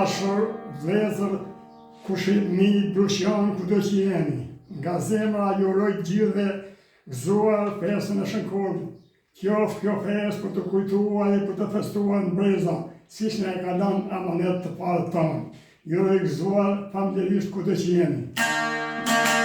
dashur vëllezër, kushitni, bruqjan, kudo që jeni. Nga zemra ju uroj gjithëve gëzuar festën e Shënkovit. Kjo festë për të kujtuar e për të festuar në breza, siç na e ka dhënë amanet të parët tonë. Ju uroj gëzuar familjarisht kudo që jeni.